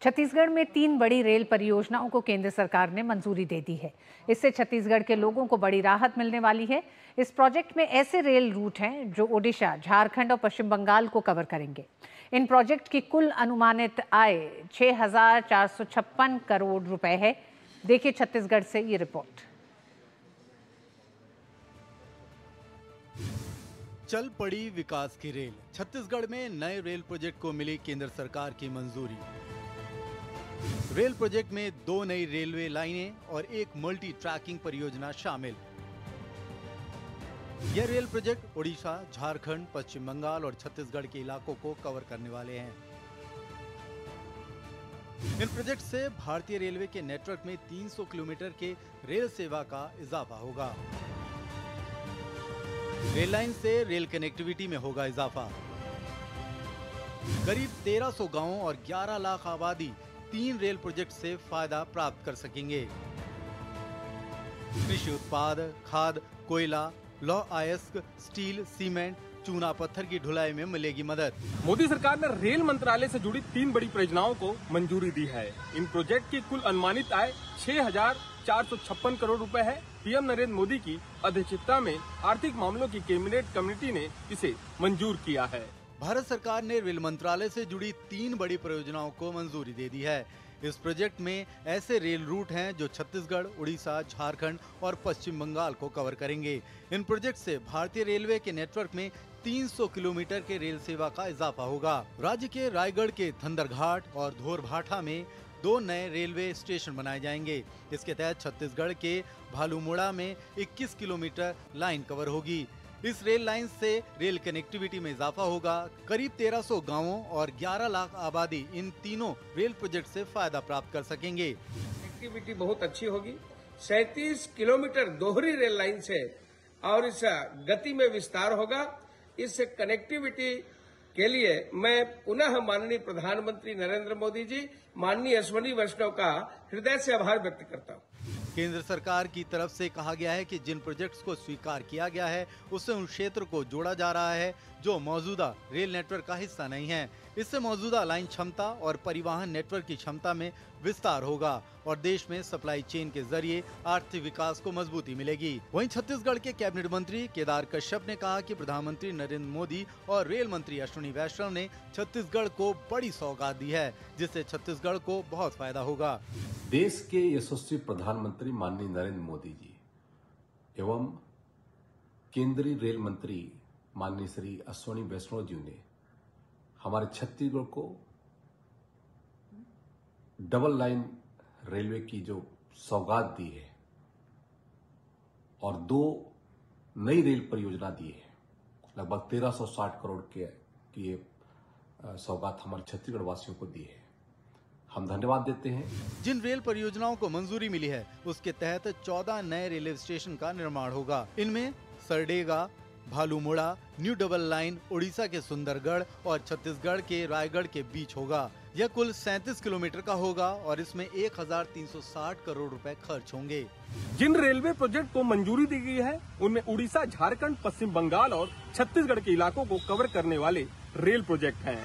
छत्तीसगढ़ में 3 बड़ी रेल परियोजनाओं को केंद्र सरकार ने मंजूरी दे दी है। इससे छत्तीसगढ़ के लोगों को बड़ी राहत मिलने वाली है। इस प्रोजेक्ट में ऐसे रेल रूट हैं जो ओडिशा, झारखंड और पश्चिम बंगाल को कवर करेंगे। इन प्रोजेक्ट की कुल अनुमानित आय 6,456 करोड़ रुपए है। देखिए छत्तीसगढ़ से ये रिपोर्ट। चल पड़ी विकास की रेल। छत्तीसगढ़ में नए रेल प्रोजेक्ट को मिली केंद्र सरकार की मंजूरी। रेल प्रोजेक्ट में 2 नई रेलवे लाइनें और एक मल्टी ट्रैकिंग परियोजना शामिल। यह रेल प्रोजेक्ट ओडिशा, झारखंड, पश्चिम बंगाल और छत्तीसगढ़ के इलाकों को कवर करने वाले हैं। इन प्रोजेक्ट से भारतीय रेलवे के नेटवर्क में 300 किलोमीटर के रेल सेवा का इजाफा होगा। रेल लाइन से रेल कनेक्टिविटी में होगा इजाफा। करीब 1300 गांवों और 11 लाख आबादी 3 रेल प्रोजेक्ट से फायदा प्राप्त कर सकेंगे। कृषि उत्पाद, खाद, कोयला, लौह अयस्क, स्टील, सीमेंट, चूना पत्थर की ढुलाई में मिलेगी मदद। मोदी सरकार ने रेल मंत्रालय से जुड़ी 3 बड़ी परियोजनाओं को मंजूरी दी है। इन प्रोजेक्ट की कुल अनुमानित आय 6,456 करोड़ रुपए है। पीएम नरेंद्र मोदी की अध्यक्षता में आर्थिक मामलों की कैबिनेट कमेटी ने इसे मंजूर किया है। भारत सरकार ने रेल मंत्रालय से जुड़ी 3 बड़ी परियोजनाओं को मंजूरी दे दी है। इस प्रोजेक्ट में ऐसे रेल रूट हैं जो छत्तीसगढ़, उड़ीसा, झारखंड और पश्चिम बंगाल को कवर करेंगे। इन प्रोजेक्ट से भारतीय रेलवे के नेटवर्क में 300 किलोमीटर के रेल सेवा का इजाफा होगा। राज्य के रायगढ़ के थंदरघाट और धोरभाठा में 2 नए रेलवे स्टेशन बनाए जाएंगे। इसके तहत छत्तीसगढ़ के भालूमुड़ा में 21 किलोमीटर लाइन कवर होगी। इस रेल लाइन से रेल कनेक्टिविटी में इजाफा होगा। करीब 1300 गांवों और 11 लाख आबादी इन तीनों रेल प्रोजेक्ट से फायदा प्राप्त कर सकेंगे। कनेक्टिविटी बहुत अच्छी होगी। 37 किलोमीटर दोहरी रेल लाइन से और इस गति में विस्तार होगा। इस कनेक्टिविटी के लिए मैं पुनः माननीय प्रधानमंत्री नरेंद्र मोदी जी, माननीय अश्विनी वैष्णव का हृदय से आभार व्यक्त करता हूँ। केंद्र सरकार की तरफ से कहा गया है कि जिन प्रोजेक्ट्स को स्वीकार किया गया है उससे उन क्षेत्र को जोड़ा जा रहा है जो मौजूदा रेल नेटवर्क का हिस्सा नहीं है। इससे मौजूदा लाइन क्षमता और परिवहन नेटवर्क की क्षमता में विस्तार होगा और देश में सप्लाई चेन के जरिए आर्थिक विकास को मजबूती मिलेगी। वहीं छत्तीसगढ़ के कैबिनेट मंत्री केदार कश्यप ने कहा कि प्रधानमंत्री नरेंद्र मोदी और रेल मंत्री अश्विनी वैष्णव ने छत्तीसगढ़ को बड़ी सौगात दी है, जिससे छत्तीसगढ़ को बहुत फायदा होगा। देश के यशस्वी प्रधानमंत्री माननीय नरेंद्र मोदी जी एवं केंद्रीय रेल मंत्री माननीय श्री अश्विनी वैष्णव जी ने हमारे छत्तीसगढ़ को डबल लाइन रेलवे की जो सौगात दी है और 2 नई रेल परियोजना दी है, लगभग 1360 करोड़ की ये सौगात हमारे छत्तीसगढ़ वासियों को दी है। हम धन्यवाद देते हैं। जिन रेल परियोजनाओं को मंजूरी मिली है उसके तहत 14 नए रेलवे स्टेशन का निर्माण होगा। इनमें सरडेगा, भालूमुड़ा, न्यू डबल लाइन उड़ीसा के सुंदरगढ़ और छत्तीसगढ़ के रायगढ़ के बीच होगा। यह कुल 37 किलोमीटर का होगा और इसमें 1,360 करोड़ रुपए खर्च होंगे। जिन रेलवे प्रोजेक्ट को मंजूरी दी गई है उनमें उड़ीसा, झारखंड, पश्चिम बंगाल और छत्तीसगढ़ के इलाकों को कवर करने वाले रेल प्रोजेक्ट हैं।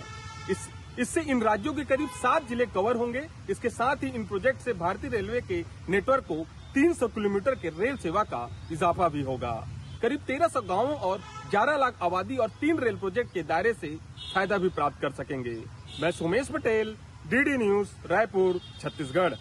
इससे इन राज्यों के करीब 7 जिले कवर होंगे। इसके साथ ही इन प्रोजेक्ट से भारतीय रेलवे के नेटवर्क को 300 किलोमीटर के रेल सेवा का इजाफा भी होगा। करीब 1300 गांवों और 11 लाख आबादी और 3 रेल प्रोजेक्ट के दायरे से फायदा भी प्राप्त कर सकेंगे। मैं सोमेश पटेल, डीडी न्यूज, रायपुर, छत्तीसगढ़।